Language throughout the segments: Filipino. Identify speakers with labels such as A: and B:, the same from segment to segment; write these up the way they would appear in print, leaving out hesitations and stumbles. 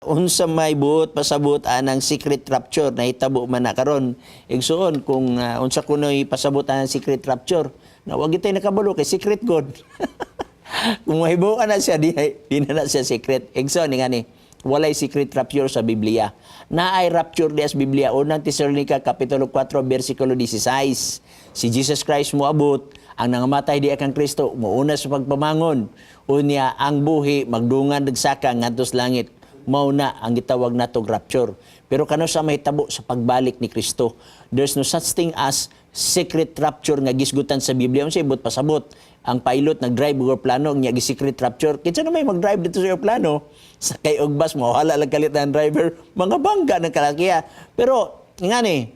A: unsa may buot pasabot anang secret rapture na hitabo man na karon igsuon kung unsa kunoy pasabot anang secret rapture na wag gitay nakabalo kay secret god. Kung mahibo ka na siya di na siya secret igsuon ni ngani walay secret rapture sa Biblia. Naay rapture di sa Biblia unang Tesalonica kapitulo 4 bersikulo 16. Si Jesus Christ moabot ang nangamatay di kang Kristo mouna sa pagpamangon unya ang buhi magdungan dagsaka ngadto sa langit. Mao na ang gitawag natong rapture. Pero kano sa mahitabo sa pagbalik ni Kristo. There's no such thing as secret rapture nga gisgutan sa Biblia. Unsay ibot pasabot. Ang pilot nag-drive og plano nya gi secret rapture. Kinsa na may mag-drive dito sa plano? Sa kay og bus mawala lang kalit ang driver. Mga bangga ng kalakiya. Pero ngani,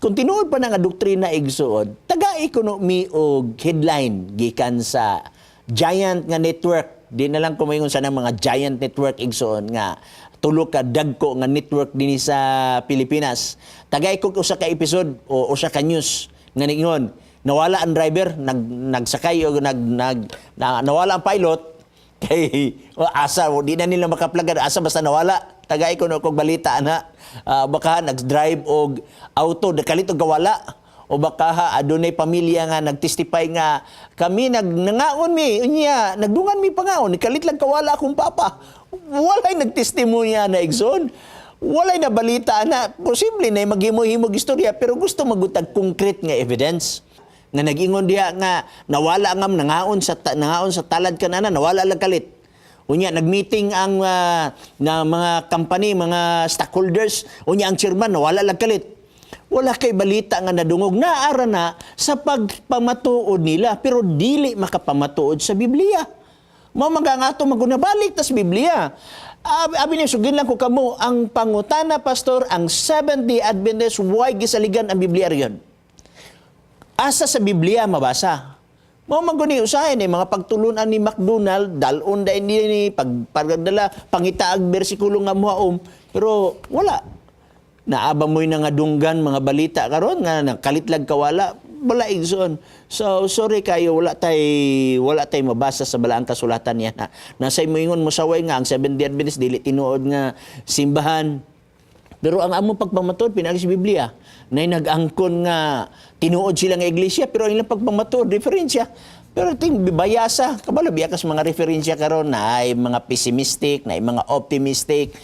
A: kung tinuod pa na nga doktrina igsuod, taga-economy og headline gikan sa giant nga network. Di na lang kumaingon sa mga giant network igsoon nga tulo ka dagko nga network dinhi sa Pilipinas. Tagay ko usa ka episode o usa ka news nga ningon nawala ang driver nagsakay o nawala ang pilot kay asa di na nila makaplagan asa basta nawala. Tagay ko no kog balita ana baka nag-drive og auto dakalit og gawala. O baka adunay pamilya nga nagtestify nga kami nangaon mi unya nagdungan mi pangaon nikalit lang kawala akong papa walay nagtestimonya na igsoon walay na balita na posible na maghimo-himog istorya pero gusto magutag concrete nga evidence nga nag-ingon diha nga nawala nga nangaon sa talad kanana nawala lang kalit unya nagmeeting ang na mga company mga stockholders unya ang chairman nawala lang kalit. Wala kay balita nga nadungog naara na sa pagpamatuod nila pero dili makapamatuod sa Biblia. Mao magangato magunabalik tas Biblia. Abi ni sugin lang ko kamo ang pangutana pastor ang Seventh-day Adventist why gisaligan ang Biblia riyon. Asa sa Biblia mabasa. Mao maguni usahay ni mga pagtulunan ni McDonald dalon da ni pagdala pangitaag bersikulo nga muhaom pero wala. Naaba mo'y nga dunggan mga balita karon nga nakalitlag kawala wala igsoon. So sorry kayo wala tay mabasa sa balaang kasulatan niya na nasa moingon mo saway nga ang Seventh-day Adventist dili tinuod nga simbahan. Pero ang among pagpamatuod pinagi sa Biblia nay nag-angkon nga tinuod sila nga iglesia pero ang ilang pagpamatuod diferensya. Pero ting bibayasa kabalo biya kas mga referensya karon na ay mga pessimistic na mga optimistic